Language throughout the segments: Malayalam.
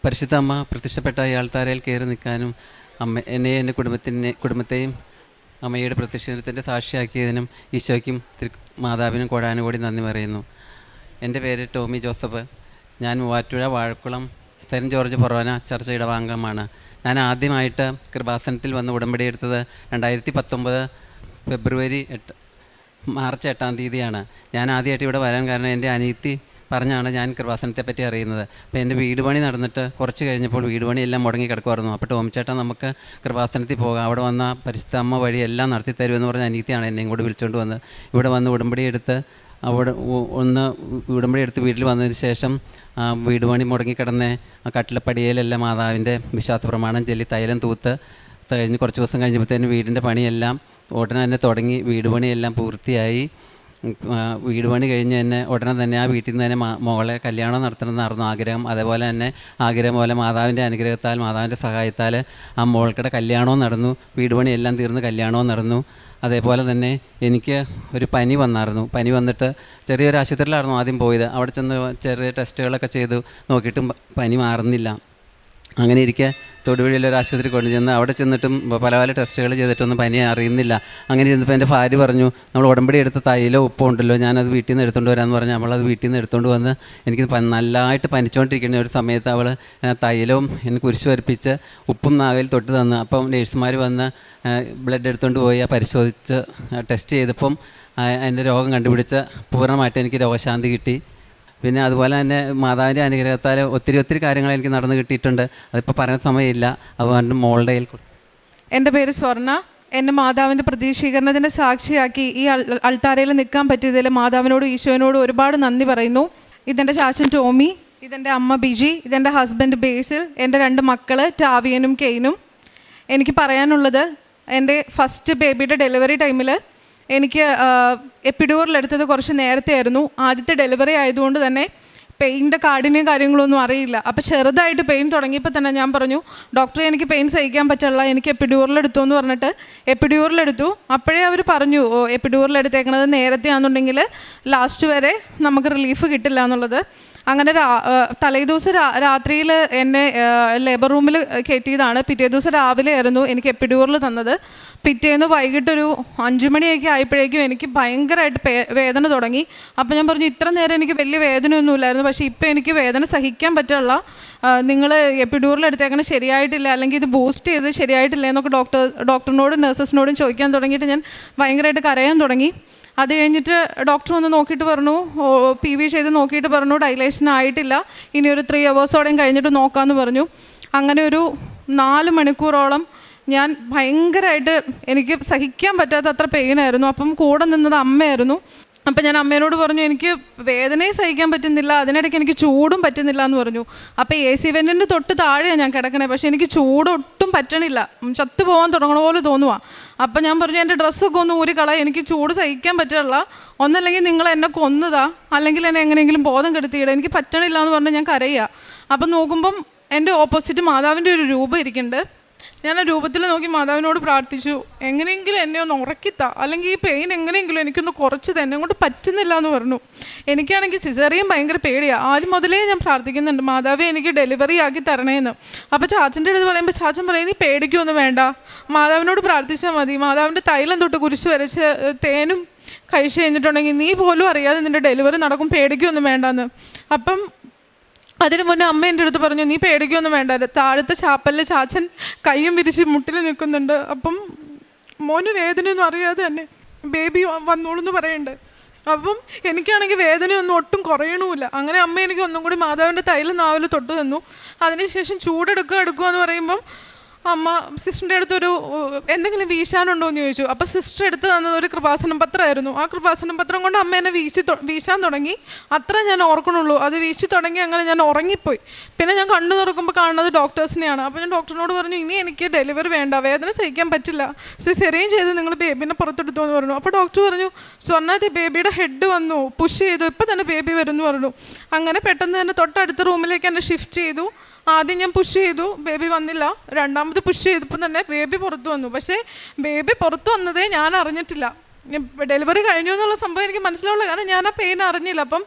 പരിശുദ്ധ അമ്മ പ്രത്യക്ഷപ്പെട്ട ഈ ആൾത്താരയിൽ കയറി നിൽക്കാനും എന്നെയും എൻ്റെ കുടുംബത്തെയും അമ്മയുടെ പ്രത്യക്ഷത്തിൻ്റെ സാക്ഷിയാക്കിയതിനും ഈശോയ്ക്കും മാതാവിനും കോടാനുകൂടി നന്ദി പറയുന്നു. എൻ്റെ പേര് ടോമി ജോസഫ്. ഞാൻ മൂവാറ്റുപുഴ വാഴക്കുളം സെൻറ്റ് ജോർജ് ഫൊറോന ചർച്ച ഇടവാംഗമാണ്. ഞാൻ ആദ്യമായിട്ട് കൃപാസനത്തിൽ വന്ന് ഉടമ്പടി എടുത്തത് 2019 ഫെബ്രുവരി മാർച്ച് 8-ാം തീയതിയാണ്. ഞാൻ ആദ്യമായിട്ട് ഇവിടെ വരാൻ കാരണം എൻ്റെ അനിയത്തി പറഞ്ഞാണ് ഞാൻ കൃപാസനത്തെ പറ്റി അറിയുന്നത്. അപ്പോൾ എൻ്റെ വീട് പണി നടന്നിട്ട് കുറച്ച് കഴിഞ്ഞപ്പോൾ വീട് പണിയെല്ലാം മുടങ്ങി കിടക്കുമായിരുന്നു. അപ്പോൾ ടോമിച്ചേട്ടൻ നമുക്ക് കൃപാസനത്തിൽ പോകാം, അവിടെ വന്ന പരിശുദ്ധ അമ്മ വഴി എല്ലാം നടത്തി തരുമെന്ന് പറഞ്ഞ അനിയത്തിയാണ് എന്നെയും കൂടി വിളിച്ചുകൊണ്ട് വന്ന് ഇവിടെ വന്ന് ഉടമ്പടി എടുത്ത് ഉടമ്പടി എടുത്ത് വീട്ടിൽ വന്നതിന് ശേഷം വീട് പണി മുടങ്ങിക്കിടന്ന കട്ടിലപ്പടിയിലെല്ലാം മാതാവിൻ്റെ വിശ്വാസ പ്രമാണം ചൊല്ലി തൈലം തൂത്ത് കഴിഞ്ഞ് കുറച്ച് ദിവസം കഴിഞ്ഞപ്പോഴത്തേനും വീടിൻ്റെ പണിയെല്ലാം ഉടനെ തന്നെ തുടങ്ങി. വീട് പണിയെല്ലാം പൂർത്തിയായി. വീട് പണി കഴിഞ്ഞ് തന്നെ ഉടനെ തന്നെ ആ വീട്ടിൽ നിന്ന് തന്നെ മോളെ കല്യാണം നടത്തണമെന്നായിരുന്നു ആഗ്രഹം. അതേപോലെ തന്നെ ആഗ്രഹം പോലെ മാതാവിൻ്റെ അനുഗ്രഹത്താൽ മാതാവിൻ്റെ സഹായത്താൽ ആ മോൾക്കിടെ കല്യാണവും നടന്നു. വീട് പണിയെല്ലാം തീർന്ന് കല്യാണവും നടന്നു. അതേപോലെ തന്നെ എനിക്ക് ഒരു പനി വന്നായിരുന്നു. പനി വന്നിട്ട് ചെറിയൊരു ആശുപത്രിയിലായിരുന്നു ആദ്യം പോയത്. അവിടെ ചെന്ന് ചെറിയ ടെസ്റ്റുകളൊക്കെ ചെയ്തു നോക്കിയിട്ടും പനി മാറുന്നില്ല. അങ്ങനെ ഇരിക്കെ തൊടുപുഴയിലൊരു ആശുപത്രി കൊണ്ടുചെന്ന് അവിടെ ചെന്നിട്ടും പല ടെസ്റ്റുകൾ ചെയ്തിട്ടൊന്നും പനി അറിയുന്നില്ല. അങ്ങനെ ഇരുന്നപ്പോൾ എൻ്റെ ഭാര്യ പറഞ്ഞു, നമ്മൾ ഉടമ്പടി എടുത്ത തൈലോ ഉപ്പോ ഉണ്ടല്ലോ, ഞാനത് വീട്ടിൽ നിന്ന് എടുത്തുകൊണ്ട് വരാമെന്ന് പറഞ്ഞാൽ നമ്മളത് വീട്ടിൽ നിന്ന് എടുത്തുകൊണ്ട് വന്ന് എനിക്ക് നല്ലതായിട്ട് പനിച്ചുകൊണ്ടിരിക്കുന്ന ഒരു സമയത്ത് അവൾ തൈലവും എന്നെ കുരിശ് വരപ്പിച്ച് ഉപ്പും നാവിൽ തൊട്ട് തന്നു. അപ്പം നേഴ്സുമാർ വന്ന് ബ്ലഡ് എടുത്തുകൊണ്ട് പോയി പരിശോധിച്ച് ടെസ്റ്റ് ചെയ്തപ്പം എൻ്റെ രോഗം കണ്ടുപിടിച്ച് പൂർണ്ണമായിട്ട് എനിക്ക് രോഗശാന്തി കിട്ടി. പിന്നെ അതുപോലെ തന്നെ മാതാവിൻ്റെ അനുഗ്രഹത്താൽ ഒത്തിരി കാര്യങ്ങൾ എനിക്ക് നടന്നു കിട്ടിയിട്ടുണ്ട്. അതിപ്പോൾ പറയാൻ സമയമില്ല. അതുകൊണ്ട് മോളുടെ എൻ്റെ പേര് സ്വർണ്ണ. എന്നെ മാതാവിൻ്റെ പ്രതീക്ഷീകരണത്തിൻ്റെ സാക്ഷിയാക്കി ഈ അൾത്താരയിൽ നിൽക്കാൻ പറ്റിയതിൽ മാതാവിനോടും ഈശോനോടും ഒരുപാട് നന്ദി പറയുന്നു. ഇതെൻ്റെ ചാച്ചൻ ടോമി, ഇതെൻ്റെ അമ്മ ബിജി, ഇതെൻ്റെ ഹസ്ബൻഡ് ബേസിൽ, എൻ്റെ 2 മക്കൾ ടാവിയനും കെയിനും. എനിക്ക് പറയാനുള്ളത്, എൻ്റെ ഫസ്റ്റ് ബേബിയുടെ ഡെലിവറി ടൈമിൽ എനിക്ക് എപ്പിഡ്യൂറലെടുത്തത് കുറച്ച് നേരത്തെ ആയിരുന്നു. ആദ്യത്തെ ഡെലിവറി ആയതുകൊണ്ട് തന്നെ പെയിൻ്റെ കാഠിന്യം കാര്യങ്ങളൊന്നും അറിയില്ല. അപ്പോൾ ചെറുതായിട്ട് പെയിൻ തുടങ്ങിയപ്പോൾ തന്നെ ഞാൻ പറഞ്ഞു, ഡോക്ടറെ എനിക്ക് പെയിൻ സഹിക്കാൻ പറ്റില്ല, എനിക്ക് എപ്പിഡ്യൂറലെടുത്തു എന്ന് പറഞ്ഞിട്ട് എപ്പിഡ്യൂറലെടുത്തു. അപ്പോഴേ അവർ പറഞ്ഞു, എപ്പിഡ്യൂറലെടുത്തേക്കണത് നേരത്തെ ആണെന്നുണ്ടെങ്കിൽ ലാസ്റ്റ് വരെ നമുക്ക് റിലീഫ് കിട്ടില്ല എന്നുള്ളത്. അങ്ങനെ തലേദിവസം രാത്രിയിൽ എന്നെ ലേബർ റൂമിൽ കയറ്റിയതാണ്. പിറ്റേ ദിവസം രാവിലെ ആയിരുന്നു എനിക്ക് എപ്പിഡ്യൂറൽ തന്നത്. പിറ്റേന്ന് വൈകിട്ടൊരു 5 മണിയൊക്കെ ആയപ്പോഴേക്കും എനിക്ക് ഭയങ്കരമായിട്ട് വേദന തുടങ്ങി. അപ്പോൾ ഞാൻ പറഞ്ഞു, ഇത്ര നേരം എനിക്ക് വലിയ വേദനയൊന്നുമില്ലായിരുന്നു, പക്ഷേ ഇപ്പോൾ എനിക്ക് വേദന സഹിക്കാൻ പറ്റില്ല, നിങ്ങൾ എപ്പിഡ്യൂറൽ എടുത്തേക്കണത് ശരിയായിട്ടില്ല, അല്ലെങ്കിൽ ഇത് ബൂസ്റ്റ് ചെയ്ത് ശരിയായിട്ടില്ല എന്നൊക്കെ ഡോക്ടറിനോടും നഴ്സസിനോടും ചോദിക്കാൻ തുടങ്ങിയിട്ട് ഞാൻ ഭയങ്കരമായിട്ട് കരയാൻ തുടങ്ങി. അത് കഴിഞ്ഞിട്ട് ഡോക്ടർ വന്ന് നോക്കിയിട്ട് പറഞ്ഞു, PV ചെയ്ത് നോക്കിയിട്ട് പറഞ്ഞു ഡൈലേഷൻ ആയിട്ടില്ല, ഇനി ഒരു 3 അവേഴ്സോടെയും കഴിഞ്ഞിട്ട് നോക്കാമെന്ന് പറഞ്ഞു. അങ്ങനെ ഒരു 4 മണിക്കൂറോളം ഞാൻ ഭയങ്കരമായിട്ട് എനിക്ക് സഹിക്കാൻ പറ്റാത്ത അത്ര പെയിനായിരുന്നു. അപ്പം കൂടെ നിന്നത് അമ്മയായിരുന്നു. അപ്പം ഞാൻ അമ്മേനോട് പറഞ്ഞു, എനിക്ക് വേദനയും സഹിക്കാൻ പറ്റുന്നില്ല, അതിനിടയ്ക്ക് എനിക്ക് ചൂടും പറ്റുന്നില്ല എന്ന് പറഞ്ഞു. അപ്പോൾ AC വെൻറ്റിൻ്റെ തൊട്ട് താഴെയാണ് ഞാൻ കിടക്കണേ, പക്ഷേ എനിക്ക് ചൂട് ഒട്ടും പറ്റണില്ല, ചത്തു പോകാൻ തുടങ്ങണ പോലെ തോന്നുക. അപ്പം ഞാൻ പറഞ്ഞു, എൻ്റെ ഡ്രസ്സൊക്കെ ഒന്ന് ഊരിക്കളാം, എനിക്ക് ചൂട് സഹിക്കാൻ പറ്റില്ല, ഒന്നല്ലെങ്കിൽ നിങ്ങൾ എന്നെ കൊന്നതാ, അല്ലെങ്കിൽ എന്നെ എങ്ങനെയെങ്കിലും ബോധം കെടുത്തിയിടാം, എനിക്ക് പറ്റണില്ല എന്ന് പറഞ്ഞ് ഞാൻ കരയുക. അപ്പം നോക്കുമ്പം എൻ്റെ ഓപ്പോസിറ്റ് മാതാവിൻ്റെ ഒരു രൂപം ഇരിക്കുന്നുണ്ട്. ഞാൻ ആ രൂപത്തിൽ നോക്കി മാതാവിനോട് പ്രാർത്ഥിച്ചു, എങ്ങനെയെങ്കിലും എന്നെ ഒന്ന് ഉറക്കിത്താ, അല്ലെങ്കിൽ ഈ പെയിൻ എങ്ങനെയെങ്കിലും എനിക്കൊന്ന് കുറച്ച് തന്നെ കൊണ്ട് പറ്റുന്നില്ല എന്ന് പറഞ്ഞു. എനിക്കാണെങ്കിൽ സിസേറിയൻ ഭയങ്കര പേടിയാണ്. ആദ്യം മുതലേ ഞാൻ പ്രാർത്ഥിക്കുന്നുണ്ട്, മാതാവേ എനിക്ക് ഡെലിവറി ആക്കി തരണേന്ന്. അപ്പോൾ ചാച്ചൻ്റെ അടുത്ത് പറയുമ്പോൾ ചാച്ചൻ പറയും, നീ പേടിക്കൊന്നും വേണ്ട, മാതാവിനോട് പ്രാർത്ഥിച്ചാൽ മതി, മാതാവിൻ്റെ തൈലം തൊട്ട് കുരിശ് വരച്ച് തേനും കഴിച്ച് കഴിഞ്ഞിട്ടുണ്ടെങ്കിൽ നീ പോലും അറിയാതെ നിൻ്റെ ഡെലിവറി നടക്കും, പേടിക്കൊന്നും വേണ്ടെന്ന്. അപ്പം അതിന് മുന്നേ അമ്മ എൻ്റെ അടുത്ത് പറഞ്ഞു, നീ പേടിക്കൊന്നും വേണ്ട, താഴത്തെ ചാപ്പലിൽ ചാച്ചൻ കയ്യും വിരിച്ച് മുട്ടിൽ നിൽക്കുന്നുണ്ട്, അപ്പം മോന് വേദനയൊന്നും അറിയാതെ തന്നെ ബേബി വന്നോളൂ എന്ന് പറയുന്നുണ്ട്. അപ്പം എനിക്കാണെങ്കിൽ വേദനയൊന്നും ഒട്ടും കുറയണമില്ല. അങ്ങനെ അമ്മ എനിക്ക് ഒന്നും കൂടി മാതാവിൻ്റെ തൈലം നാവിൽ തൊട്ട് തന്നു. അതിനുശേഷം എടുക്കുക എന്ന് പറയുമ്പം അമ്മ സിസ്റ്ററിൻ്റെ അടുത്തൊരു എന്തെങ്കിലും വീശാനുണ്ടോ എന്ന് ചോദിച്ചു. അപ്പോൾ സിസ്റ്റർ എടുത്ത് തന്നത് ഒരു കൃപാസനം പത്രമായിരുന്നു. ആ കൃപാസനം പത്രം കൊണ്ട് അമ്മ എന്നെ വീശാൻ തുടങ്ങി. അത്ര ഞാൻ ഓർക്കണുള്ളൂ. അത് വീശി തുടങ്ങി അങ്ങനെ ഞാൻ ഉറങ്ങിപ്പോയി. പിന്നെ ഞാൻ കണ്ണു തുറക്കുമ്പോൾ കാണുന്നത് ഡോക്ടേഴ്സിനെയാണ്. അപ്പോൾ ഞാൻ ഡോക്ടറിനോട് പറഞ്ഞു, ഇനി എനിക്ക് ഡെലിവറി വേണ്ട, വേദന സഹിക്കാൻ പറ്റില്ല, സിസേറിയൻ ചെയ്ത് നിങ്ങൾ ബേബിനെ പുറത്തെടുത്തു എന്ന് പറഞ്ഞു. അപ്പോൾ ഡോക്ടർ പറഞ്ഞു, സ്വർണ്ണാതി ബേബിയുടെ ഹെഡ് വന്നു, പുഷ് ചെയ്തു, ഇപ്പോൾ തന്നെ ബേബി വരുമെന്ന് പറഞ്ഞു. അങ്ങനെ പെട്ടെന്ന് തന്നെ തൊട്ടടുത്ത റൂമിലേക്ക് എന്നെ ഷിഫ്റ്റ് ചെയ്തു. ആദ്യം ഞാൻ പുഷ് ചെയ്തു, ബേബി വന്നില്ല. രണ്ടാമത് പുഷ് ചെയ്തപ്പോൾ തന്നെ ബേബി പുറത്തു വന്നു. പക്ഷേ ബേബി പുറത്തു വന്നതേ ഞാൻ അറിഞ്ഞിട്ടില്ല. ഡെലിവറി കഴിഞ്ഞു എന്നുള്ള സംഭവം എനിക്ക് മനസ്സിലാവുള്ളൂ, കാരണം ഞാൻ ആ പെയിൻ അറിഞ്ഞില്ല. അപ്പം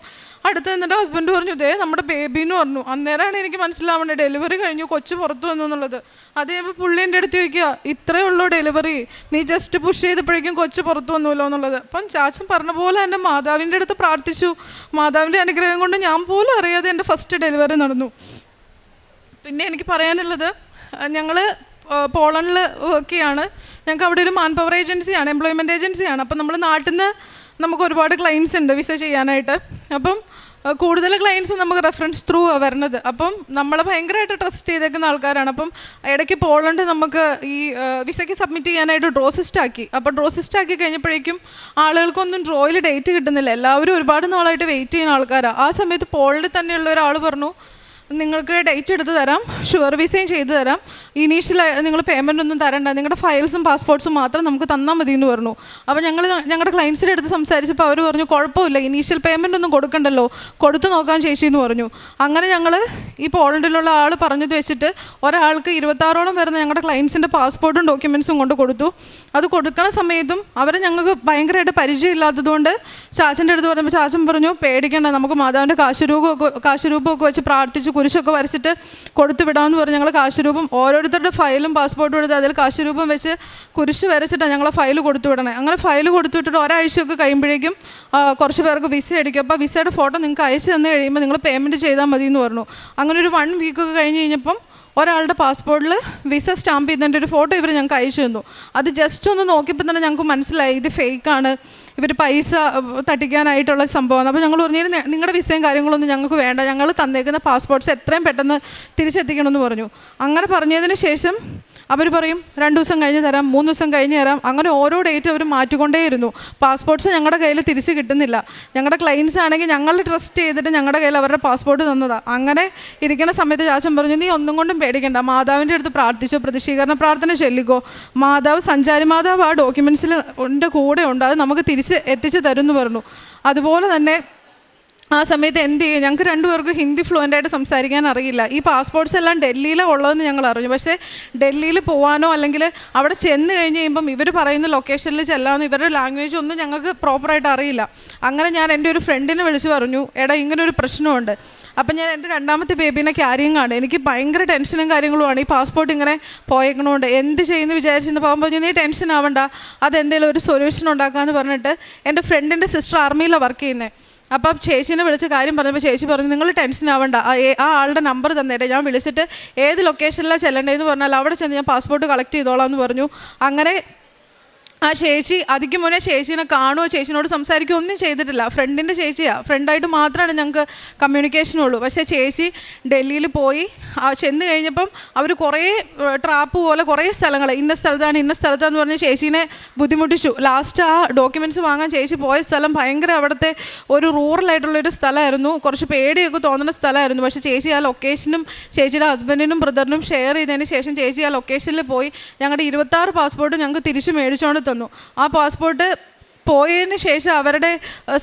അടുത്ത് നിന്നിട്ട് ഹസ്ബൻഡ് പറഞ്ഞു ഇതേ നമ്മുടെ ബേബി എന്ന് പറഞ്ഞു. അന്നേരമാണ് എനിക്ക് മനസ്സിലാവേണ്ടത് ഡെലിവറി കഴിഞ്ഞു, കൊച്ചു പുറത്തു വന്നു എന്നുള്ളത്. അത് കഴിയുമ്പോൾ പുള്ളി എൻ്റെ അടുത്ത് ചോദിക്കുക ഇത്രയേ ഉള്ളൂ ഡെലിവറി, നീ ജസ്റ്റ് പുഷ് ചെയ്തപ്പോഴേക്കും കൊച്ചു പുറത്തു വന്നുല്ലോ എന്നുള്ളത്. അപ്പം ചാച്ചൻ പറഞ്ഞ പോലെ തന്നെ മാതാവിൻ്റെ അടുത്ത് പ്രാർത്ഥിച്ചു. മാതാവിൻ്റെ അനുഗ്രഹം കൊണ്ട് ഞാൻ പോലും അറിയാതെ എൻ്റെ ഫസ്റ്റ് ഡെലിവറി നടന്നു. പിന്നെ എനിക്ക് പറയാനുള്ളത്, ഞങ്ങൾ പോളണ്ടിൽ വർക്ക് ചെയ്യാണ്. ഞങ്ങൾക്ക് അവിടെ ഒരു മാൻ പവർ ഏജൻസിയാണ്, എംപ്ലോയ്മെൻറ്റ് ഏജൻസിയാണ്. അപ്പം നമ്മൾ നാട്ടിൽ നിന്ന് നമുക്ക് ഒരുപാട് ക്ലയൻസ് ഉണ്ട് വിസ ചെയ്യാനായിട്ട്. അപ്പം കൂടുതൽ ക്ലയൻസ് നമുക്ക് റെഫറൻസ് ത്രൂ വരുന്നത്. അപ്പം നമ്മളെ ഭയങ്കരമായിട്ട് ട്രസ്റ്റ് ചെയ്തേക്കുന്ന ആൾക്കാരാണ്. അപ്പം ഇടയ്ക്ക് പോളണ്ട് നമുക്ക് ഈ വിസയ്ക്ക് സബ്മിറ്റ് ചെയ്യാനായിട്ട് ഡ്രോ സിസ്റ്റ് ആക്കി. അപ്പോൾ ഡ്രോ സിസ്റ്റ് ആക്കി കഴിഞ്ഞപ്പോഴേക്കും ആളുകൾക്കൊന്നും ഡ്രോയിൽ ഡേറ്റ് കിട്ടുന്നില്ല. എല്ലാവരും ഒരുപാട് നാളായിട്ട് വെയിറ്റ് ചെയ്യുന്ന ആൾക്കാരാണ്. ആ സമയത്ത് പോളണ്ടിൽ തന്നെയുള്ള ഒരാൾ പറഞ്ഞു നിങ്ങൾക്ക് ഡേറ്റ് എടുത്ത് തരാം, ഷുവർ വിസയും ചെയ്തു തരാം, ഇനീഷ്യൽ നിങ്ങൾ പേയ്മെൻ്റ് ഒന്നും തരണ്ട, നിങ്ങളുടെ ഫയൽസും പാസ്പോർട്ട്സും മാത്രം നമുക്ക് തന്നാൽ മതി എന്ന് പറഞ്ഞു. അപ്പോൾ ഞങ്ങളുടെ ക്ലയൻസിൻ്റെ അടുത്ത് സംസാരിച്ചപ്പോൾ അവർ പറഞ്ഞു കുഴപ്പമില്ല, ഇനീഷ്യൽ പേയ്മെൻ്റ് ഒന്നും കൊടുക്കണ്ടല്ലോ, കൊടുത്തു നോക്കാൻ ചേച്ചി എന്ന് പറഞ്ഞു. അങ്ങനെ ഞങ്ങൾ ഈ പോളണ്ടിലുള്ള ആൾ പറഞ്ഞത് വെച്ചിട്ട് ഒരാൾക്ക് 26ഓളം വരുന്ന ഞങ്ങളുടെ ക്ലയൻസിൻ്റെ പാസ്പോർട്ടും ഡോക്യുമെൻറ്റ്സും കൊണ്ട് കൊടുത്തു. അത് കൊടുക്കുന്ന സമയത്തും അവരെ ഞങ്ങൾക്ക് ഭയങ്കരമായിട്ട് പരിചയമില്ലാത്തതുകൊണ്ട് ചാച്ചൻ്റെ അടുത്ത് പറഞ്ഞപ്പോൾ ചാച്ചൻ പറഞ്ഞു പേടിക്കേണ്ട, നമുക്ക് മാതാവിൻ്റെ കാശുരൂപമൊക്കെ വെച്ച് പ്രാർത്ഥിച്ചു കുരിശൊക്കെ വരച്ചിട്ട് കൊടുത്തു വിടാമെന്ന് പറഞ്ഞ് ഞങ്ങൾ കാശുരൂപം ഓരോരുത്തരുടെ ഫയലും പാസ്പോർട്ടും എടുത്ത് അതിൽ കാശുരൂപം വെച്ച് കുരിശ് വരച്ചിട്ടാണ് ഞങ്ങൾ ഫയൽ കൊടുത്തു വിടണേ. അങ്ങനെ ഫയൽ കൊടുത്തു വിട്ടിട്ട് ഒരാഴ്ചയൊക്കെ കഴിയുമ്പോഴേക്കും കുറച്ച് പേർക്ക് വിസ അടിക്കും. അപ്പോൾ വിസയുടെ ഫോട്ടോ നിങ്ങൾക്ക് അയച്ചു തന്നു കഴിയുമ്പോൾ നിങ്ങൾ പേയ്മെൻറ്റ് ചെയ്താൽ മതി എന്ന് പറഞ്ഞു. അങ്ങനെ ഒരു 1 വീക്കൊക്കെ കഴിഞ്ഞ് കഴിഞ്ഞപ്പം ഒരാളുടെ പാസ്പോർട്ടിൽ വിസ സ്റ്റാമ്പ് ചെയ്തതിൻ്റെ ഒരു ഫോട്ടോ ഇവർ ഞങ്ങൾക്ക് അയച്ചു തന്നു. അത് ജസ്റ്റ് ഒന്ന് നോക്കിയപ്പോൾ തന്നെ ഞങ്ങൾക്ക് മനസ്സിലായി ഇത് ഫേക്കാണ്, ഇവർ പൈസ തട്ടിക്കാനായിട്ടുള്ള സംഭവമാണ്. അപ്പോൾ ഞങ്ങൾ പറഞ്ഞു നിങ്ങളുടെ വിസയും കാര്യങ്ങളൊന്നും ഞങ്ങൾക്ക് വേണ്ട, ഞങ്ങൾ തന്നേക്കുന്ന പാസ്പോർട്ട്സ് എത്രയും പെട്ടെന്ന് തിരിച്ചെത്തിക്കണമെന്ന് പറഞ്ഞു. അങ്ങനെ പറഞ്ഞതിന് ശേഷം അവർ പറയും 2 ദിവസം കഴിഞ്ഞ് തരാം, 3 ദിവസം കഴിഞ്ഞ് തരാം. അങ്ങനെ ഓരോ ഡേറ്റ് അവർ മാറ്റിക്കൊണ്ടേയിരുന്നു. പാസ്പോർട്ട്സ് ഞങ്ങളുടെ കയ്യിൽ തിരിച്ച് കിട്ടുന്നില്ല. ഞങ്ങളുടെ ക്ലയൻസ് ആണെങ്കിൽ ഞങ്ങൾ ട്രസ്റ്റ് ചെയ്തിട്ട് ഞങ്ങളുടെ കയ്യിൽ അവരുടെ പാസ്പോർട്ട് തന്നതാണ്. അങ്ങനെ ഇരിക്കുന്ന സമയത്ത് ചാച്ചൻ പറഞ്ഞു നീ ഒന്നും കൊണ്ടും പേടിക്കണ്ട, മാതാവിൻ്റെ അടുത്ത് പ്രാർത്ഥിച്ചോ, പ്രതിഷീകരണ പ്രാർത്ഥന ചൊല്ലിക്കോ, മാതാവ് സഞ്ചാരി മാതാവ് ആ ഡോക്യുമെൻറ്റ്സിൽ കൂടെ ഉണ്ട്, അത് നമുക്ക് തിരിച്ച് എത്തിച്ച് തരുമെന്ന് പറഞ്ഞു. അതുപോലെ തന്നെ ആ സമയത്ത് എന്ത് ചെയ്യും, ഞങ്ങൾക്ക് 2 പേർക്കും ഹിന്ദി ഫ്ലുവൻ്റായിട്ട് സംസാരിക്കാൻ അറിയില്ല. ഈ പാസ്പോർട്ട്സ് എല്ലാം ഡൽഹിയിലാണ് ഉള്ളതെന്ന് ഞങ്ങൾ അറിഞ്ഞു. പക്ഷേ ഡൽഹിയിൽ പോകാനോ അല്ലെങ്കിൽ അവിടെ ചെന്ന് കഴിഞ്ഞ് കഴിയുമ്പം ഇവർ പറയുന്ന ലൊക്കേഷനിൽ ചെല്ലാമെന്ന് ഇവരുടെ ലാംഗ്വേജ് ഒന്നും ഞങ്ങൾക്ക് പ്രോപ്പറായിട്ട് അറിയില്ല. അങ്ങനെ ഞാൻ എൻ്റെ ഒരു ഫ്രണ്ടിനെ വിളിച്ച് പറഞ്ഞു എടാ ഇങ്ങനൊരു പ്രശ്നമുണ്ട്. അപ്പം ഞാൻ എൻ്റെ 2ാമത്തെ ബേബീനെ ക്യാരിങ് ആണ്, എനിക്ക് ഭയങ്കര ടെൻഷനും കാര്യങ്ങളുമാണ്. ഈ പാസ്പോർട്ട് ഇങ്ങനെ പോയേക്കണോണ്ട് എന്ത് ചെയ്യുന്നു വിചാരിച്ചെന്ന് പോകുമ്പോൾ നീ ടെൻഷൻ ആവണ്ട, അതെന്തെങ്കിലും ഒരു സൊല്യൂഷൻ ഉണ്ടാക്കാമെന്ന് പറഞ്ഞിട്ട് എൻ്റെ ഫ്രണ്ടിൻ്റെ സിസ്റ്റർ ആർമിയിലാണ് വർക്ക് ചെയ്യുന്നത്. അപ്പോൾ ചേച്ചീനെ വിളിച്ച് കാര്യം പറഞ്ഞപ്പോൾ ചേച്ചി പറഞ്ഞു നിങ്ങൾ ടെൻഷൻ ആവണ്ട, ആ ആളുടെ നമ്പർ തന്നേരെ, ഞാൻ വിളിച്ചിട്ട് ഏത് ലൊക്കേഷനിലാണ് ചെല്ലേണ്ടതെന്ന് പറഞ്ഞാൽ അവിടെ ചെന്ന് ഞാൻ പാസ്പോർട്ട് കളക്ട് ചെയ്തോളാം എന്ന് പറഞ്ഞു. അങ്ങനെ ആ ചേച്ചി അതിക്ക് മുന്നേ ചേച്ചീനെ കാണുമോ ചേച്ചിനോട് സംസാരിക്കുകയോ ഒന്നും ചെയ്തിട്ടില്ല. ഫ്രണ്ടിൻ്റെ ചേച്ചിയാണ്, ഫ്രണ്ടായിട്ട് മാത്രമാണ് ഞങ്ങൾക്ക് കമ്മ്യൂണിക്കേഷനുള്ളൂ. പക്ഷേ ചേച്ചി ഡൽഹിയിൽ പോയി ചെന്ന് കഴിഞ്ഞപ്പം അവർ കുറേ ട്രാപ്പ് പോലെ കുറേ സ്ഥലങ്ങൾ ഇന്ന സ്ഥലത്താന്ന് പറഞ്ഞ് ചേച്ചീനെ ബുദ്ധിമുട്ടിച്ചു. ലാസ്റ്റ് ആ ഡോക്യുമെൻറ്റ്സ് വാങ്ങാൻ ചേച്ചി പോയ സ്ഥലം ഭയങ്കര അവിടുത്തെ ഒരു റൂറലായിട്ടുള്ളൊരു സ്ഥലമായിരുന്നു, കുറച്ച് പേടിയൊക്കെ തോന്നുന്ന സ്ഥലമായിരുന്നു. പക്ഷേ ചേച്ചി ആ ലൊക്കേഷനും ചേച്ചിയുടെ ഹസ്ബൻഡിനും ബ്രദറിനും ഷെയർ ചെയ്തതിന് ശേഷം ചേച്ചി ആ ലൊക്കേഷനിൽ പോയി ഞങ്ങളുടെ 26 പാസ്പോർട്ട് ഞങ്ങൾക്ക് തിരിച്ച് മേടിച്ചുകൊണ്ട് തന്നു. ആ പാസ്പോർട്ട് പോയതിന് ശേഷം അവരുടെ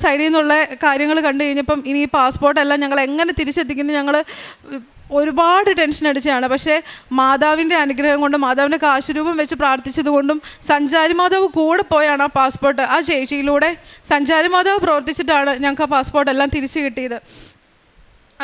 സൈഡിൽ നിന്നുള്ള കാര്യങ്ങൾ കണ്ടു കഴിഞ്ഞപ്പം ഇനി ഈ പാസ്പോർട്ടെല്ലാം ഞങ്ങൾ എങ്ങനെ തിരിച്ചെത്തിക്കുന്നത് ഞങ്ങൾ ഒരുപാട് ടെൻഷൻ അടിച്ചാണ്. പക്ഷേ മാതാവിൻ്റെ അനുഗ്രഹം കൊണ്ടും മാതാവിൻ്റെ കാശുരൂപം വെച്ച് പ്രാർത്ഥിച്ചത് കൊണ്ടും സഞ്ചാരി മാതാവ് കൂടെ പോയാണ് ആ പാസ്പോർട്ട്, ആ ചേച്ചിയിലൂടെ സഞ്ചാരി മാതാവ് പ്രവർത്തിച്ചിട്ടാണ് ഞങ്ങൾക്ക് ആ പാസ്പോർട്ടെല്ലാം തിരിച്ച് കിട്ടിയത്.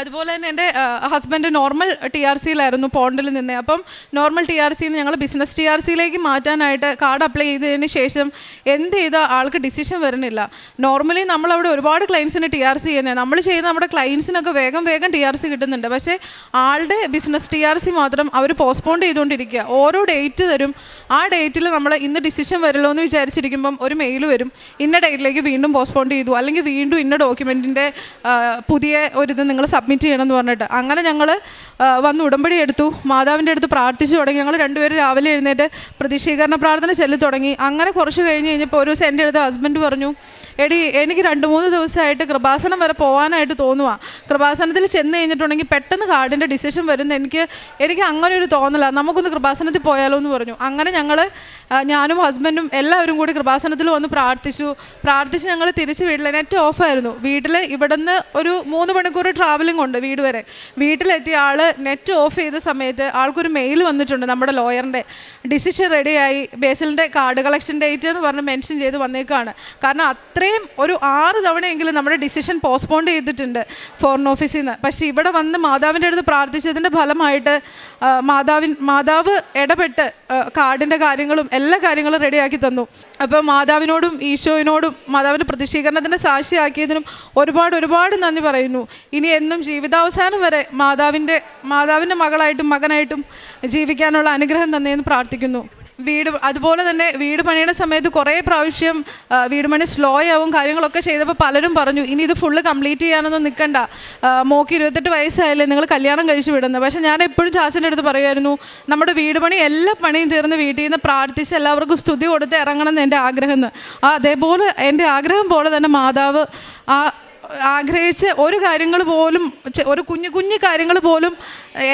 അതുപോലെ തന്നെ എൻ്റെ ഹസ്ബൻഡ് നോർമൽ TRCയിലായിരുന്നു പോണ്ടിൽ നിന്ന്. അപ്പം നോർമൽ TRCയിൽ നിന്ന് ഞങ്ങൾ ബിസിനസ് TRCയിലേക്ക് മാറ്റാനായിട്ട് കാർഡ് അപ്ലൈ ചെയ്തതിന് ശേഷം എന്ത് ചെയ്താൽ ആൾക്ക് ഡിസിഷൻ വരുന്നില്ല. നോർമലി നമ്മളവിടെ ഒരുപാട് ക്ലയൻസിന് TRC ചെയ്യുന്നത്, നമ്മൾ ചെയ്യുന്ന നമ്മുടെ ക്ലയൻസിനൊക്കെ വേഗം TRC കിട്ടുന്നുണ്ട്. പക്ഷേ ആളുടെ ബിസിനസ് TRC മാത്രം അവർ പോസ്റ്റ്പോൺ ചെയ്തുകൊണ്ടിരിക്കുക. ഓരോ ഡേറ്റ് തരും, ആ ഡേറ്റിൽ നമ്മൾ ഇന്ന് ഡിസിഷൻ വരുമല്ലോ എന്ന് വിചാരിച്ചിരിക്കുമ്പം ഒരു മെയിൽ വരും ഇന്ന ഡേറ്റിലേക്ക് വീണ്ടും പോസ്റ്റ്പോൺ ചെയ്തു, അല്ലെങ്കിൽ വീണ്ടും ഇന്ന ഡോക്യുമെൻറ്റിൻ്റെ പുതിയ ഒരിത് നിങ്ങൾ സബ്മിറ്റ് ചെയ്യണമെന്ന് പറഞ്ഞിട്ട്. അങ്ങനെ ഞങ്ങൾ വന്ന് ഉടമ്പടി എടുത്തു, മാതാവിൻ്റെ അടുത്ത് പ്രാർത്ഥിച്ചു തുടങ്ങി. ഞങ്ങൾ 2 പേരും രാവിലെ എഴുന്നേറ്റ് പ്രതിഷീകരണ പ്രാർത്ഥന ചൊല്ലി തുടങ്ങി. അങ്ങനെ കുറച്ച് കഴിഞ്ഞ് കഴിഞ്ഞപ്പോൾ ഒരു ദിവസം എൻ്റെ അടുത്ത് ഹസ്ബൻഡ് പറഞ്ഞു എടി എനിക്ക് 2-3 ദിവസമായിട്ട് കൃപാസനം വരെ പോകാനായിട്ട് തോന്നുക, കൃപാസനത്തിൽ ചെന്ന് കഴിഞ്ഞിട്ടുണ്ടെങ്കിൽ പെട്ടെന്ന് കാർഡിൻ്റെ ഡിസിഷൻ വരുന്ന എനിക്ക് അങ്ങനെ ഒരു തോന്നല, നമുക്കൊന്ന് കൃപാസനത്തിൽ പോയാലോ എന്ന് പറഞ്ഞു. അങ്ങനെ ഞാനും ഹസ്ബൻഡും എല്ലാവരും കൂടി കൃപാസനത്തിൽ വന്ന് പ്രാർത്ഥിച്ച് ഞങ്ങൾ തിരിച്ച് വീട്ടിൽ നെറ്റ് ഓഫായിരുന്നു. വീട്ടിൽ ഇവിടെ നിന്ന് ഒരു 3 മണിക്കൂർ ട്രാവൽ കോളിംഗ് ഉണ്ട് വീട് വരെ. വീട്ടിലെത്തിയ ആൾ നെറ്റ് ഓഫ് ചെയ്ത സമയത്ത് ആൾക്കൊരു മെയിൽ വന്നിട്ടുണ്ട്, നമ്മുടെ ലോയറിൻ്റെ ഡിസിഷൻ റെഡിയായി, ബേസിലിൻ്റെ കാർഡ് കളക്ഷൻ ഡേറ്റ് എന്ന് പറഞ്ഞ് മെൻഷൻ ചെയ്ത് വന്നേക്കാണ്. കാരണം അത്രയും ഒരു 6 തവണയെങ്കിലും നമ്മുടെ ഡിസിഷൻ പോസ്റ്റ്പോൺ ചെയ്തിട്ടുണ്ട് ഫോറിൻ ഓഫീസിൽ നിന്ന്. പക്ഷേ ഇവിടെ വന്ന് മാതാവിൻ്റെ അടുത്ത് പ്രാർത്ഥിച്ചതിൻ്റെ ഫലമായിട്ട് മാതാവ് ഇടപെട്ട് കാർഡിൻ്റെ കാര്യങ്ങളും എല്ലാ കാര്യങ്ങളും റെഡിയാക്കി തന്നു. അപ്പോൾ മാതാവിനോടും ഈശോയിനോടും മാതാവിൻ്റെ പ്രതിഷ്ഠീകരണത്തിൻ്റെ സാക്ഷിയാക്കിയതിനും ഒരുപാട് നന്ദി പറയുന്നു. ഇനി എന്നും ജീവിതാവസാനം വരെ മാതാവിൻ്റെ മകളായിട്ടും മകനായിട്ടും ജീവിക്കാനുള്ള അനുഗ്രഹം തന്നേന്ന് പ്രാർത്ഥിക്കുന്നു. അതുപോലെ തന്നെ വീട് പണിയുന്ന സമയത്ത് കുറേ പ്രാവശ്യം വീട് പണി സ്ലോ ആവും കാര്യങ്ങളൊക്കെ ചെയ്തപ്പോൾ പലരും പറഞ്ഞു ഇനി ഇത് ഫുള്ള് കംപ്ലീറ്റ് ചെയ്യാനൊന്നും നിൽക്കണ്ട, മോക്ക് 28 വയസ്സായാലേ നിങ്ങൾ കല്യാണം കഴിച്ചു വിടുന്നത്. പക്ഷേ ഞാൻ എപ്പോഴും ചാച്ചൻ്റെ അടുത്ത് പറയുമായിരുന്നു, നമ്മുടെ വീട് പണി എല്ലാ പണിയും തീർന്ന് വീട്ടിൽ നിന്ന് പ്രാർത്ഥിച്ച് എല്ലാവർക്കും സ്തുതി കൊടുത്ത് ഇറങ്ങണം എന്ന് എൻ്റെ ആഗ്രഹം എന്ന്. അതേപോലെ എൻ്റെ ആഗ്രഹം പോലെ തന്നെ മാതാവ് ആഗ്രഹിച്ച് ഒരു കാര്യങ്ങൾ പോലും, ഒരു കുഞ്ഞു കാര്യങ്ങൾ പോലും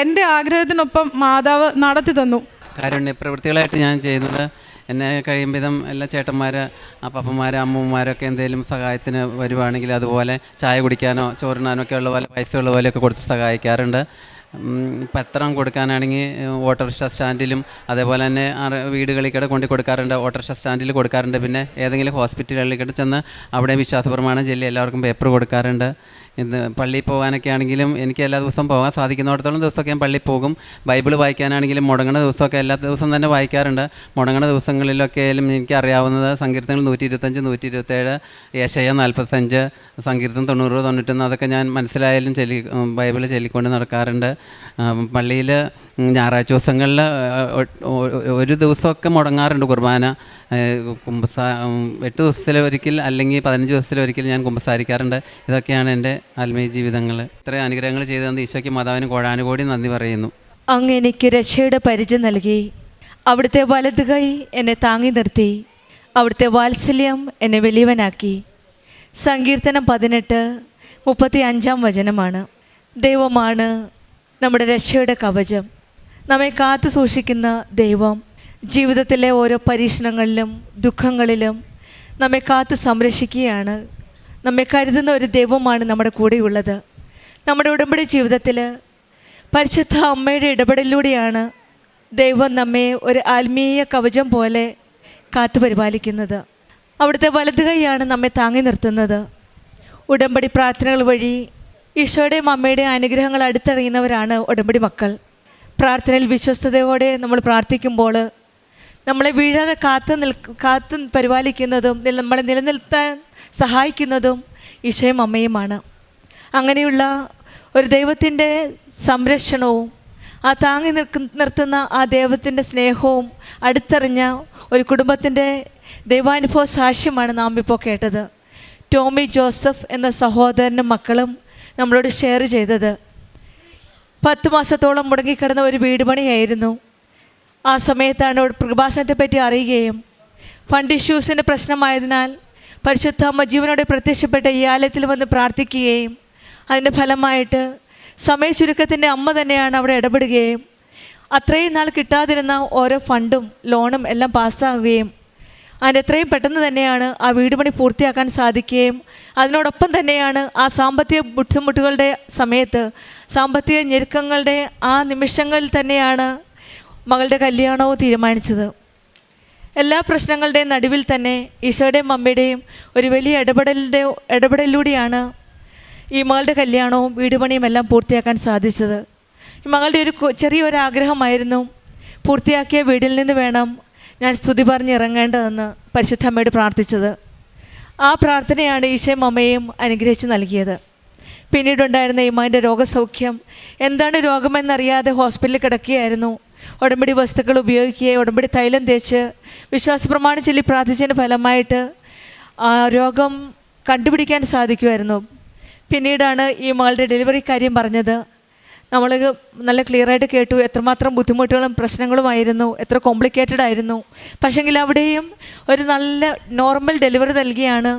എൻ്റെ ആഗ്രഹത്തിനൊപ്പം മാതാവ് നടത്തി തന്നു. കാരുണ്യ പ്രവൃത്തികളായിട്ട് ഞാൻ ചെയ്യുന്നത്, എന്നെ കഴിയും വിധം എല്ലാ ചേട്ടന്മാർ, പപ്പന്മാർ, അമ്മൂമ്മമാരൊക്കെ എന്തെങ്കിലും സഹായത്തിന് വരുവാണെങ്കിൽ അതുപോലെ ചായ കുടിക്കാനോ ചോറിനാനോ ഒക്കെ ഉള്ള പോലെ പൈസ ഉള്ള പോലെയൊക്കെ കൊടുത്ത് സഹായിക്കാറുണ്ട്. പത്രം കൊടുക്കാനാണെങ്കിൽ ഓട്ടോറിക്ഷ സ്റ്റാൻഡിലും അതേപോലെ തന്നെ വീടുകളിൽ കൊണ്ട് കൊടുക്കാറുണ്ട്, ഓട്ടോറിക്ഷ സ്റ്റാൻഡിൽ കൊടുക്കാറുണ്ട്. പിന്നെ ഏതെങ്കിലും ഹോസ്പിറ്റലുകളിൽ ചെന്ന് അവിടെ വിശ്വാസപ്രമാണം ചൊല്ലി എല്ലാവർക്കും പേപ്പർ കൊടുക്കാറുണ്ട്. ഇന്ന് പള്ളിയിൽ പോകാനൊക്കെ ആണെങ്കിലും എനിക്ക് എല്ലാ ദിവസവും പോകാൻ സാധിക്കുന്നിടത്തോളം ദിവസമൊക്കെ ഞാൻ പള്ളിയിൽ പോകും. ബൈബിൾ വായിക്കാനാണെങ്കിലും മുടങ്ങുന്ന ദിവസമൊക്കെ എല്ലാ ദിവസവും തന്നെ വായിക്കാറുണ്ട്. മുടങ്ങുന്ന ദിവസങ്ങളിലൊക്കെ ആയാലും എനിക്കറിയാവുന്നത് സങ്കീർത്തനങ്ങൾ 125, 127, യേശയ്യ 45, സങ്കീർത്തനം 90, 91 അതൊക്കെ ഞാൻ മനസ്സിലായാലും ബൈബിൾ ചൊല്ലിക്കൊണ്ട് നടക്കാറുണ്ട്. പള്ളിയിൽ ഞായറാഴ്ച ദിവസങ്ങളിൽ ഒരു ദിവസമൊക്കെ മുടങ്ങാറുണ്ട് കുർബാന. 8 ദിവസത്തിലൊരിക്കൽ അല്ലെങ്കിൽ 15 ദിവസത്തിലൊരിക്കൽ ഞാൻ കുമ്പസാരിക്കാറുണ്ട്. ഇതൊക്കെയാണ് എൻ്റെ ആത്മീയ ജീവിതങ്ങൾ. ഇത്രയും അനുഗ്രഹങ്ങൾ ചെയ്തു തന്ന ഈശോയ്ക്ക് മാതാവിന് കോടാനുകോടി നന്ദി പറയുന്നു. അങ്ങ് എനിക്ക് രക്ഷയുടെ പരിചയം നൽകി, അവിടുത്തെ വലതു കൈ എന്നെ താങ്ങി നിർത്തി, അവിടുത്തെ വാത്സല്യം എന്നെ വലിയവനാക്കി. സങ്കീർത്തനം 18:35 ദൈവമാണ് നമ്മുടെ രക്ഷയുടെ കവചം. നമ്മെ കാത്തു സൂക്ഷിക്കുന്ന ദൈവം ജീവിതത്തിലെ ഓരോ പരീക്ഷണങ്ങളിലും ദുഃഖങ്ങളിലും നമ്മെ കാത്തു സംരക്ഷിക്കുകയാണ്. നമ്മെ കരുതുന്ന ഒരു ദൈവമാണ് നമ്മുടെ കൂടെയുള്ളത്. നമ്മുടെ ഉടമ്പടി ജീവിതത്തിൽ പരിശുദ്ധ അമ്മയുടെ ഇടപെടലിലൂടെയാണ് ദൈവം നമ്മെ ഒരു ആത്മീയ കവചം പോലെ കാത്തു പരിപാലിക്കുന്നത്. അവിടുത്തെ വലതു കൈയാണ് നമ്മെ താങ്ങി നിർത്തുന്നത്. ഉടമ്പടി പ്രാർത്ഥനകൾ വഴി ഈശോയുടെയും അമ്മയുടെയും അനുഗ്രഹങ്ങൾ അടുത്തറിയുന്നവരാണ് ഉടമ്പടി മക്കൾ. പ്രാർത്ഥനയിൽ വിശ്വസ്തയോടെ നമ്മൾ പ്രാർത്ഥിക്കുമ്പോൾ നമ്മളെ വീഴാതെ കാത്ത് പരിപാലിക്കുന്നതും നമ്മളെ നിലനിർത്താൻ സഹായിക്കുന്നതും ഈശോയും അമ്മയുമാണ്. അങ്ങനെയുള്ള ഒരു ദൈവത്തിൻ്റെ സംരക്ഷണവും ആ താങ്ങി നിർത്തുന്ന ആ ദൈവത്തിൻ്റെ സ്നേഹവും അടുത്തറിഞ്ഞ ഒരു കുടുംബത്തിൻ്റെ ദൈവാനുഭവ സാക്ഷ്യമാണ് നാം ഇപ്പോൾ കേട്ടത്. ടോമി ജോസഫ് എന്ന സഹോദരനും മക്കളും നമ്മളോട് ഷെയർ ചെയ്തത്. 10 മാസത്തോളം മുടങ്ങിക്കിടന്ന ഒരു വീട് പണിയായിരുന്നു. ആ സമയത്താണ് കൃപാസനത്തെ പറ്റി അറിയുകയും ഫണ്ട് ഇഷ്യൂസിൻ്റെ പ്രശ്നമായതിനാൽ പരിശുദ്ധ അമ്മ ജീവനോടെ പ്രത്യക്ഷപ്പെട്ട ഈ ആലയത്തിൽ വന്ന് പ്രാർത്ഥിക്കുകയും അതിൻ്റെ ഫലമായിട്ട് സമയ ചുരുക്കത്തിൻ്റെ അമ്മ തന്നെയാണ് അവിടെ ഇടപെടുകയും അത്രയും നാൾ കിട്ടാതിരുന്ന ഓരോ ഫണ്ടും ലോണും എല്ലാം പാസ്സാകുകയും അതിന് എത്രയും പെട്ടെന്ന് തന്നെയാണ് ആ വീട് പണി പൂർത്തിയാക്കാൻ സാധിക്കുകയും അതിനോടൊപ്പം തന്നെയാണ് ആ സാമ്പത്തിക ബുദ്ധിമുട്ടുകളുടെ സമയത്ത് സാമ്പത്തിക ഞെരുക്കങ്ങളുടെ ആ നിമിഷങ്ങളിൽ തന്നെയാണ് മകളുടെ കല്യാണവും തീരുമാനിച്ചത്. എല്ലാ പ്രശ്നങ്ങളുടെയും നടുവിൽ തന്നെ ഈശോയുടെയും അമ്മയുടെയും ഒരു വലിയ ഇടപെടലിലൂടെയാണ് ഈ മകളുടെ കല്യാണവും വീട് പണിയും എല്ലാം പൂർത്തിയാക്കാൻ സാധിച്ചത്. ഈ മകളുടെ ചെറിയൊരു ആഗ്രഹമായിരുന്നു, പൂർത്തിയാക്കിയ വീടിൽ നിന്ന് വേണം ഞാൻ സ്തുതി പറഞ്ഞിറങ്ങേണ്ടതെന്ന് പരിശുദ്ധ അമ്മയോട് പ്രാർത്ഥിച്ചത്. ആ പ്രാർത്ഥനയാണ് ഈശോയും അമ്മയും അനുഗ്രഹിച്ച് നൽകിയത്. പിന്നീടുണ്ടായിരുന്ന ഈ മകൻ്റെ രോഗസൗഖ്യം, എന്താണ് രോഗമെന്നറിയാതെ ഹോസ്പിറ്റലിൽ കിടക്കുകയായിരുന്നു. ഉടമ്പടി വസ്തുക്കൾ ഉപയോഗിക്കുകയും ഉടമ്പടി തൈലം തേച്ച് വിശ്വാസപ്രമാണം ചൊല്ലി പ്രാർത്ഥിച്ചതിന് ഫലമായിട്ട് ആ രോഗം കണ്ടുപിടിക്കാൻ സാധിക്കുമായിരുന്നു. പിന്നീടാണ് ഈ മകളുടെ ഡെലിവറി കാര്യം പറഞ്ഞത്. നമ്മൾ നല്ല ക്ലിയറായിട്ട് കേട്ടു എത്രമാത്രം ബുദ്ധിമുട്ടുകളും പ്രശ്നങ്ങളുമായിരുന്നു, എത്ര കോംപ്ലിക്കേറ്റഡ് ആയിരുന്നു. പക്ഷെങ്കിൽ അവിടെയും ഒരു നല്ല നോർമൽ ഡെലിവറി നൽകിയാണ്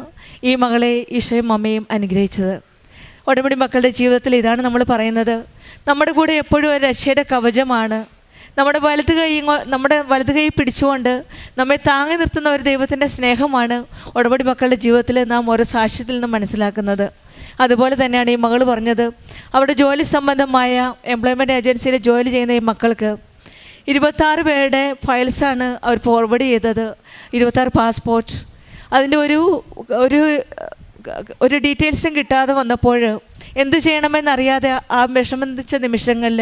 ഈ മകളെ ഈശോയും അമ്മയും അനുഗ്രഹിച്ചത്. ഉടമ്പടി മക്കളുടെ ജീവിതത്തിൽ ഇതാണ് നമ്മൾ പറയുന്നത്, നമ്മുടെ കൂടെ എപ്പോഴും ഒരു രക്ഷയുടെ കവചമാണ്. നമ്മുടെ വലത് കൈ പിടിച്ചുകൊണ്ട് നമ്മെ താങ്ങി നിർത്തുന്ന ഒരു ദൈവത്തിൻ്റെ സ്നേഹമാണ് ഉടമ്പടി മക്കളുടെ ജീവിതത്തിൽ നാം ഓരോ സാക്ഷ്യത്തിൽ നിന്ന് മനസ്സിലാക്കുന്നത്. അതുപോലെ തന്നെയാണ് ഈ മകൾ പറഞ്ഞത്, അവിടെ ജോലി സംബന്ധമായ എംപ്ലോയ്മെൻറ്റ് ഏജൻസിയിൽ ജോലി ചെയ്യുന്ന ഈ മക്കൾക്ക് 26 പേരുടെ ഫയൽസാണ് അവർ ഫോർവേഡ് ചെയ്തത്, 26 പാസ്പോർട്ട്. അതിൻ്റെ ഒരു ഡീറ്റെയിൽസും കിട്ടാതെ വന്നപ്പോൾ എന്ത് ചെയ്യണമെന്നറിയാതെ ആ വിഷമിച്ച നിമിഷങ്ങളിൽ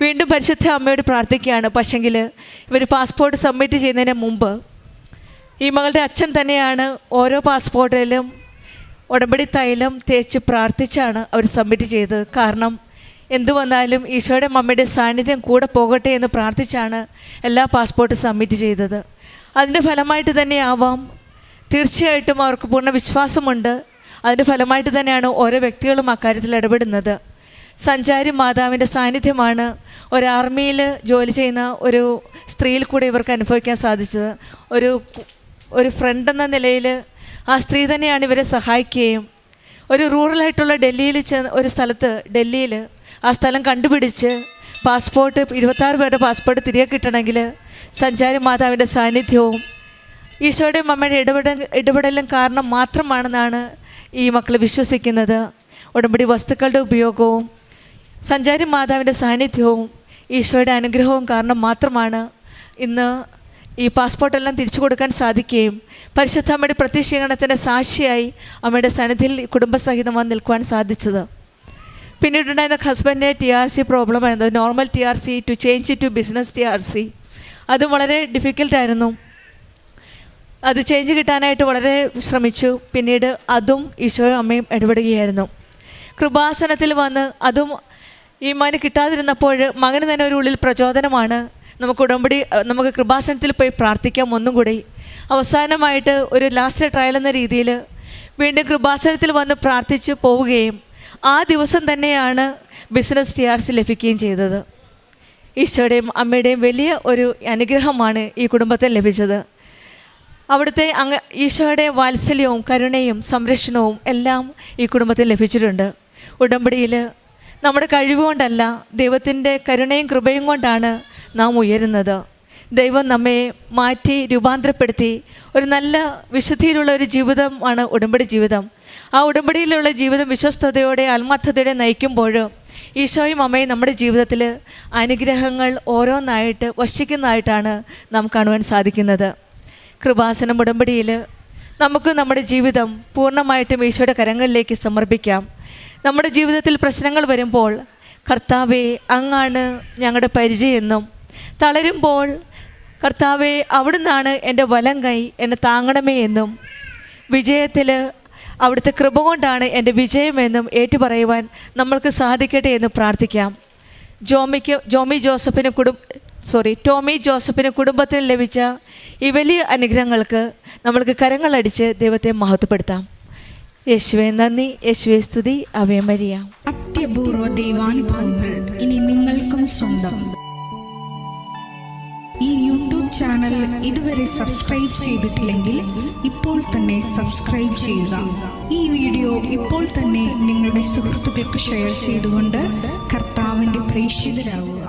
വീണ്ടും പരിശുദ്ധ അമ്മയോട് പ്രാർത്ഥിക്കുകയാണ്. പക്ഷെങ്കിൽ ഇവർ പാസ്പോർട്ട് സബ്മിറ്റ് ചെയ്യുന്നതിന് മുമ്പ് ഈ മകളുടെ അച്ഛൻ തന്നെയാണ് ഓരോ പാസ്പോർട്ടിലും ഉടമ്പടി തൈലം തേച്ച് പ്രാർത്ഥിച്ചാണ് അവർ സബ്മിറ്റ് ചെയ്തത്. കാരണം എന്തു വന്നാലും ഈശോയുടെ അമ്മയുടെ സാന്നിധ്യം കൂടെ പോകട്ടെ എന്ന് പ്രാർത്ഥിച്ചാണ് എല്ലാ പാസ്പോർട്ടും സബ്മിറ്റ് ചെയ്തത്. അതിൻ്റെ ഫലമായിട്ട് തന്നെ ആവാം, തീർച്ചയായിട്ടും അവർക്ക് പൂർണ്ണ വിശ്വാസമുണ്ട്. അതിൻ്റെ ഫലമായിട്ട് തന്നെയാണ് ഓരോ വ്യക്തികളും അക്കാര്യത്തിൽ ഇടപെടുന്നത്. സഞ്ചാരി മാതാവിൻ്റെ സാന്നിധ്യമാണ് ഒരു ആർമിയിൽ ജോലി ചെയ്യുന്ന ഒരു സ്ത്രീയിൽ കൂടെ ഇവർക്ക് അനുഭവിക്കാൻ സാധിച്ചത്. ഒരു ഫ്രണ്ട് എന്ന നിലയിൽ ആ സ്ത്രീ തന്നെയാണ് ഇവരെ സഹായിക്കുകയും ഒരു റൂറലായിട്ടുള്ള ഒരു സ്ഥലത്ത് ഡൽഹിയിൽ ആ സ്ഥലം കണ്ടുപിടിച്ച് പാസ്പോർട്ട് 26 പേരുടെ പാസ്പോർട്ട് തിരികെ കിട്ടണമെങ്കിൽ സഞ്ചാരി മാതാവിൻ്റെ സാന്നിധ്യവും ഈശോയുടെ അമ്മയുടെ ഇടപെടലും കാരണം മാത്രമാണെന്നാണ് ഈ മക്കൾ വിശ്വസിക്കുന്നത്. ഉടമ്പടി വസ്തുക്കളുടെ ഉപയോഗവും സഞ്ചാരി മാതാവിൻ്റെ സാന്നിധ്യവും ഈശോയുടെ അനുഗ്രഹവും കാരണം മാത്രമാണ് ഇന്ന് ഈ പാസ്പോർട്ടെല്ലാം തിരിച്ചു കൊടുക്കാൻ സാധിക്കുകയും പരിശുദ്ധ അമ്മയുടെ പ്രത്യക്ഷീകരണത്തിൻ്റെ സാക്ഷിയായി അമ്മയുടെ സന്നിധിയിൽ കുടുംബസഹിതം വന്ന് നിൽക്കുവാൻ സാധിച്ചത്. പിന്നീടുണ്ടായിരുന്ന ഹസ്ബൻഡിൻ്റെ TRC പ്രോബ്ലം ആയിരുന്നു, normal TRC to change to business TRC. അത് വളരെ ഡിഫിക്കൽട്ടായിരുന്നു. അത് ചേഞ്ച് കിട്ടാനായിട്ട് വളരെ ശ്രമിച്ചു. പിന്നീട് അതും ഈശോയും അമ്മയും ഇടപെടുകയായിരുന്നു. കൃപാസനത്തിൽ വന്ന് അതും ഈ മകന് കിട്ടാതിരുന്നപ്പോൾ മകന് തന്നെ ഒരു ഉള്ളിൽ പ്രചോദനമാണ്, നമുക്ക് കൃപാസനത്തിൽ പോയി പ്രാർത്ഥിക്കാം ഒന്നും കൂടി. അവസാനമായിട്ട് ഒരു ലാസ്റ്റ് ട്രയൽ എന്ന രീതിയിൽ വീണ്ടും കൃപാസനത്തിൽ വന്ന് പ്രാർത്ഥിച്ച് പോവുകയും ആ ദിവസം തന്നെയാണ് ബിസിനസ് TRC ലഭിക്കുകയും ചെയ്തത്. ഈശോയുടെയും അമ്മയുടെയും വലിയ ഒരു അനുഗ്രഹമാണ് ഈ കുടുംബത്തിൽ ലഭിച്ചത്. അവിടുത്തെ ഈശോയുടെ വാത്സല്യവും കരുണയും സംരക്ഷണവും എല്ലാം ഈ കുടുംബത്തിൽ ലഭിച്ചിട്ടുണ്ട്. ഉടമ്പടിയിൽ നമ്മുടെ കഴിവുകൊണ്ടല്ല, ദൈവത്തിൻ്റെ കരുണയും കൃപയും കൊണ്ടാണ് നാം ഉയരുന്നത്. ദൈവം നമ്മെ മാറ്റി രൂപാന്തരപ്പെടുത്തി ഒരു നല്ല വിശുദ്ധിയിലുള്ള ഒരു ജീവിതമാണ് ഉടമ്പടി ജീവിതം. ആ ഉടമ്പടിയിലുള്ള ജീവിതം വിശ്വസ്തയോടെ ആത്മാർത്ഥതയോടെ നയിക്കുമ്പോൾ ഈശോയും അമ്മയും നമ്മുടെ ജീവിതത്തിൽ അനുഗ്രഹങ്ങൾ ഓരോന്നായിട്ട് വർഷിക്കുന്നതായിട്ടാണ് നാം കാണുവാൻ സാധിക്കുന്നത്. കൃപാസനം ഉടമ്പടിയിൽ നമുക്ക് നമ്മുടെ ജീവിതം പൂർണ്ണമായിട്ടും ഈശോയുടെ കരങ്ങളിലേക്ക് സമർപ്പിക്കാം. നമ്മുടെ ജീവിതത്തിൽ പ്രശ്നങ്ങൾ വരുമ്പോൾ കർത്താവേ അങ്ങാണ് ഞങ്ങളുടെ പരിചയമെന്നും, തളരുമ്പോൾ കർത്താവേ അവിടുന്നാണ് എൻ്റെ വലം കൈ എന്നെ താങ്ങണമേ എന്നും, വിജയത്തിൽ അവിടുത്തെ കൃപ കൊണ്ടാണ് എൻ്റെ വിജയമെന്നും ഏറ്റുപറയുവാൻ നമ്മൾക്ക് സാധിക്കട്ടെ എന്ന് പ്രാർത്ഥിക്കാം. ടോമി ജോസഫിന് കുടുംബത്തിന് ലഭിച്ച ഈ വലിയ അനുഗ്രഹങ്ങൾക്ക് നമ്മൾക്ക് കരങ്ങളടിച്ച് ദൈവത്തെ മഹത്വപ്പെടുത്താം. യേശുവേ നന്ദി, യേശുവേ സ്തുതി, അവേ മരിയ. അത്യപൂർവ ദൈവാനുഭവങ്ങൾ ഇനി നിങ്ങൾക്കും സ്വന്തം. ഈ യൂട്യൂബ് ചാനൽ ഇതുവരെ സബ്സ്ക്രൈബ് ചെയ്തിട്ടില്ലെങ്കിൽ ഇപ്പോൾ തന്നെ സബ്സ്ക്രൈബ് ചെയ്യുക. ഈ വീഡിയോ ഇപ്പോൾ തന്നെ നിങ്ങളുടെ സുഹൃത്തുക്കൾക്ക് ഷെയർ ചെയ്തുകൊണ്ട് കർത്താവിൻ്റെ പ്രേക്ഷിതരാകുക.